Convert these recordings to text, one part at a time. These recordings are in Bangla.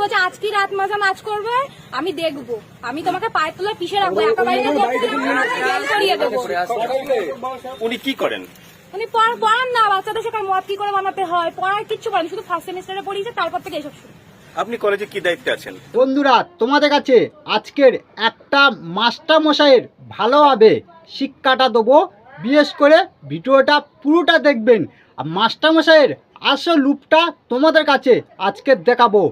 বলছে আজকে রাত মাজা নাচ করবে, আমি দেখবো, আমি তোমাকে পায়ের তলায় পিষে রাখবো, একা বাড়িতে জেল করিয়ে দেবো। উনি কি করেন? উনি পড়ান না, বাচ্চাদের শেখার মদ কি করে বানাতে হয়, পড়ার কিচ্ছু করেন, শুধু ফার্স্ট সেমিস্টারে পড়িয়েছে, তারপর থেকে এসব শুরু। আপনি কলেজে কি দায়িত্বে আছেন? বন্ধুরা, তোমাদের কাছে আজকের একটা মাস্টার মশাইয়ের ভালোভাবে শিক্ষাটা দেবো, বিশেষ করে ভিডিওটা পুরোটা দেখবেন। আর মাস্টার মশাইয়ের আসল রূপটা তোমাদের কাছে আজকে দেখাবো।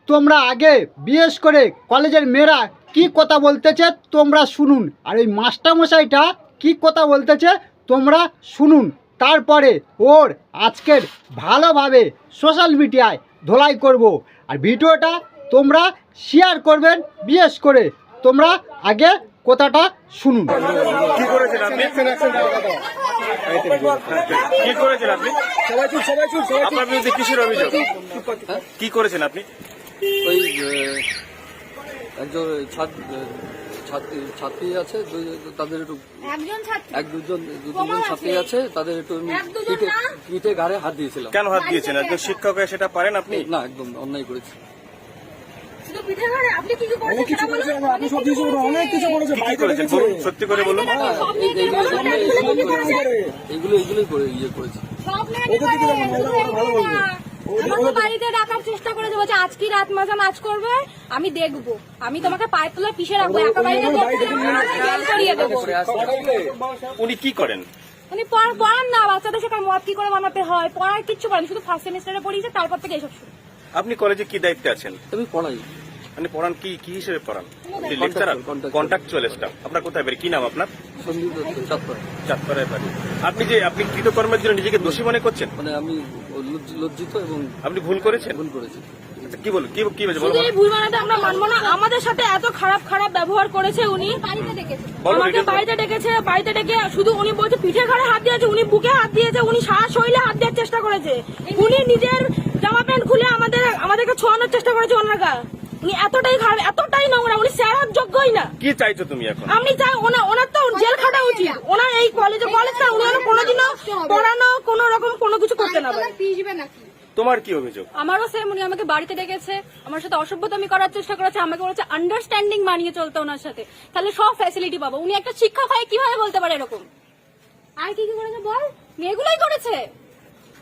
তোমরা আগে বিশেষ করে কলেজের মেয়েরা কি কথা বলতেছে তোমরা শুনুন, আর ওই মাস্টার মশাইটা কি কথা বলতেছে তোমরা শুনুন। তারপরে ওর আজকের ভালোভাবে সোশ্যাল মিডিয়ায় ধোলাই করব। আর ভিডিওটা তোমরা শেয়ার করবেন, বিশেষ করে তোমরা আগে কথাটা শুনুন। কি করেছেন আপনি? কি করেছেন আপনি? আপনার বিরুদ্ধে কিসের অভিযোগ? কি করেছেন আপনি? ওই একজন ছাত্রী আছে, তাদের একটু দুজন ছাত্রী আছে, তাদের একটু পিঠে ঘাড়ে হাত দিয়েছিলাম। কেন হাত দিয়েছেন? একজন শিক্ষক হয়ে সেটা পারেন আপনি? না, একদম অন্যায় করেছি। কি করেছেন বলুন, সত্যি করে বলুন। এইগুলোই করে করেছি। আমাকে বাড়িতে ডাকার চেষ্টা করেছে, বলছে আজকে রাত মাজা নাচ করবে, আমি দেখবো, আমি তোমাকে পায়ের তলায় পিষে রাখবো, একা বাড়িতে জেল করিয়ে দেবো। উনি কি করেন? উনি পড়ান না, বাচ্চাদের শেখার মদ কি করে বানাতে হয়, পড়ার কিচ্ছু করেন, শুধু ফার্স্ট সেমিস্টারে পড়িয়েছে, তারপর থেকে এসব শুরু। আপনি কলেজে কি দায়িত্বে আছেন? আমি পড়াই। মানে পড়ান কি হিসেবে পড়ান? Lecturer, contractual staff. আপনার কোথায় বাড়ি? কি নাম আপনার? সন্দীপ দত্ত, চাঁদপাড়া। চাঁদপাড়ায় বাড়ি। আপনি কৃতকর্মের জন্য নিজেকে দোষী মনে করছেন? মানে আমি লজ্জিত এবং আপনি ভুল করেছেন? ভুল করেছি। আচ্ছা, কি বলুন, কি হয়েছে শুধু এই ভুল বানাতে আমরা মানবো না। আমাদের সাথে এত খারাপ ব্যবহার করেছে উনি। আমাকে বাড়িতে ডেকে শুধু উনি বলছে পিঠে ঘাড়ে হাত দিয়েছে, উনি বুকে হাত দিয়েছে, উনি সারা শরীরে হাত দেওয়ার চেষ্টা করেছে, উনি নিজের জামা প্যান্ট খুলে আমাদেরকে ছোঁয়ানোর চেষ্টা করেছে ওনার গায়ে। উনি এতটাই খারাপ, এতটাই নোংরা, উনি স্যার যোগ্যই না। কি চাইছো তুমি এখন? আমি চাই ওনার তো জেল খাটা উচিত। ওনার এই কলেজটা উনি কোনোদিনও পড়ানো কোনো রকম কোনো কিছু করতে না পারে। তোমার কি অভিযোগ? আমারও সেম, উনি আমাকে বাড়িতে ডেকেছে, আমার সাথে অসভ্যতামি করার চেষ্টা করেছে, আমাকে বলেছে আন্ডারস্ট্যান্ডিং মানিয়ে চলতে ওনার সাথে, তাহলে সব ফ্যাসিলিটি পাবো। উনি একটা শিক্ষক হয়ে কিভাবে বলতে পারে এরকম? আর কি করেছে বল? মেয়েগুলোই করেছে।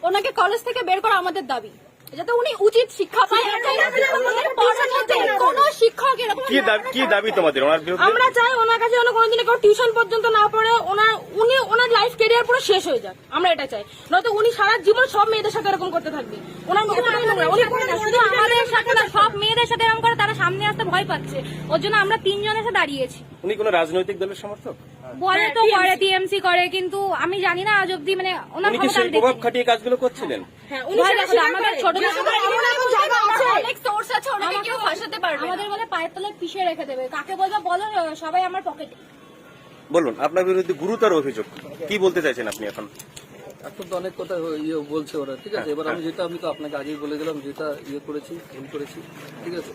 ওনাকে কলেজ থেকে বের করা আমাদের দাবি, যাতে উনি উচিত শিক্ষা পায়। কোন শিক্ষক এরকম কি দাবি তোমাদের ওনার বিরুদ্ধে? আমরা চাই ওনার কাছে যেন কোনোদিন কেউ টিউশন পর্যন্ত না পড়ে, ওনার লাইফ ক্যারিয়ার পুরো শেষ হয়ে যাক, আমরা এটা চাই। নয়তো উনি সারা জীবন সব মেয়েদের সাথে এরকম করতে থাকবে। ওনার উনি করে না, শুধু আমাদের সাথে না, সব মেয়েদের সাথে এরকম করে, তারা সামনে আসতে ভয় পাচ্ছে, ওর জন্য আমরা তিনজন এসে দাঁড়িয়েছি। উনি কোন রাজনৈতিক দলের সমর্থক? বলে তো করে, টিএমসি করে, কিন্তু আমি জানি না আজ অব্দি, মানে ওনার উনি কি সেই প্রভাব খাটিয়ে কাজগুলো করছিলেন? আমাদের বলে পায়ের তলায় পিষে রেখে দেবে, কাকে বলবো বলো, সবাই আমার পকেটে। বলুন, আপনার বিরুদ্ধে গুরুতর অভিযোগ, কি বলতে চাইছেন আপনি এখন? এখন তো অনেক কথা বলছে ওরা, ঠিক আছে। এবার আমি তো আপনাকে আগেই বলে দিলাম, যেটা করেছি, ভুল করেছি, ঠিক আছে।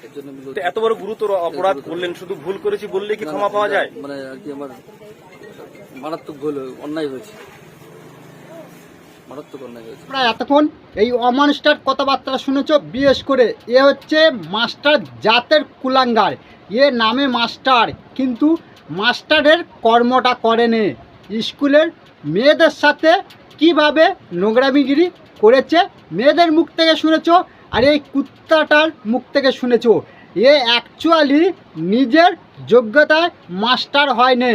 এর জন্য এত বড় গুরুতর অপরাধ করলেন, শুধু ভুল করেছি বললে কি ক্ষমা পাওয়া যায়? মানে আর কি, আমার মারাত্মক ভুল, অন্যায় হয়েছে, মারাত্মক অন্যায় হয়েছে। তোমরা এতক্ষণ এই অমানুষটার কথাবার্তা শুনেছ, বিশেষ করে এ হচ্ছে মাস্টার জাতের কুলাঙ্গার। এ নামে মাস্টার, কিন্তু মাস্টারের কর্মটা করেনি। স্কুলের মেয়েদের সাথে কিভাবে নোংরামিগিরি করেছে মেয়েদের মুখ থেকে শুনেছ, আর এই কুত্তাটার মুখ থেকে শুনেছ। এ অ্যাকচুয়ালি নিজের যোগ্যতায় মাস্টার হয়নি,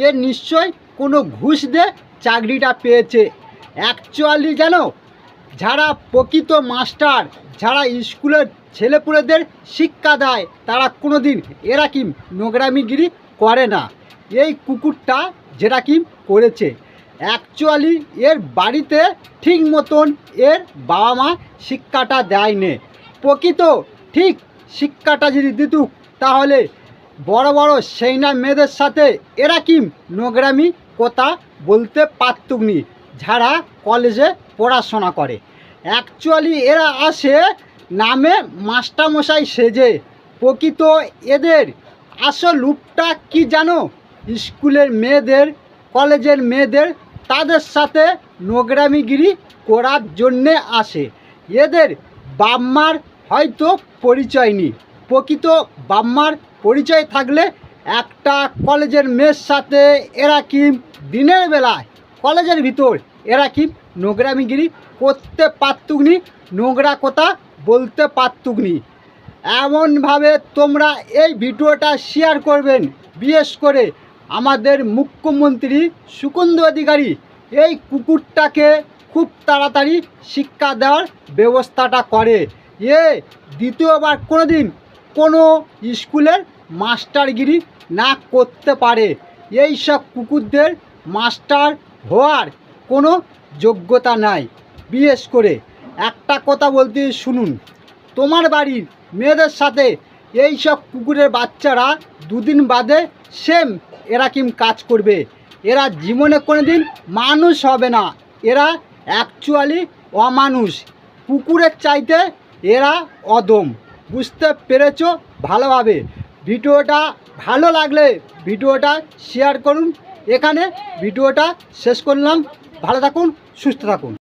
এ নিশ্চয় কোনো ঘুষ দিয়ে চাকরিটা পেয়েছে। অ্যাকচুয়ালি জানো, যারা প্রকৃত মাস্টার, যারা স্কুলের ছেলেপুলেদের শিক্ষা দেয়, তারা কোনো দিন এরকম নোংরামিগিরি করে না। এই কুকুরটা যেরকম করেছে, অ্যাকচুয়ালি এর বাড়িতে ঠিক মতন এর বাবা মা শিক্ষাটা দেয়নি। প্রকৃত ঠিক শিক্ষাটা যদি দিত, তাহলে বড় বড় সেই না মেয়েদের সাথে এরকম নোংরামি কথা বলতে পারতুকনি, যারা কলেজে পড়াশোনা করে। অ্যাকচুয়ালি এরা আসে নামে মাস্টারমশাই সেজে, প্রকৃত এদের আসল রূপটা কি জানো? স্কুলের মেয়েদের, কলেজের মেয়েদের, তাদের সাথে নোংরামিগিরি করার জন্যে আসে। এদের বাপ মার হয়তো পরিচয় নেই। প্রকৃত বাম্মার পরিচয় থাকলে একটা কলেজের মেয়ের সাথে এরা কি দিনের বেলায় কলেজের ভিতর এরা কি নোংরামিগিরি করতে পারতুকনি, নোংরা কথা বলতে পারতুকনি। এমনভাবে তোমরা এই ভিডিওটা শেয়ার করবেন, বিশেষ করে আমাদের মুখ্যমন্ত্রী সুকুন্দু অধিকারী এই কুকুরটাকে খুব তাড়াতাড়ি শিক্ষা দেওয়ার ব্যবস্থাটা করে। দ্বিতীয়বার কোনোদিন কোনো স্কুলের মাস্টারগিরি না করতে পারে। এই সব কুকুরদের মাস্টার হওয়ার কোনো যোগ্যতা নাই। বিশেষ করে একটা কথা বলতে শুনুন, তোমার বাড়ির মেয়েদের সাথে এই সব কুকুরের বাচ্চারা দুদিন বাদে সেম এরকম কাজ করবে। এরা জীবনে কোনোদিন মানুষ হবে না, এরা অ্যাকচুয়ালি অমানুষ, কুকুরের চাইতে এরা অদম। বুঝতে পেরেছো ভালোভাবে। ভিডিওটা ভালো লাগলে ভিডিওটা শেয়ার করুন। এখানে ভিডিওটা শেষ করলাম। ভালো থাকুন, সুস্থ থাকুন।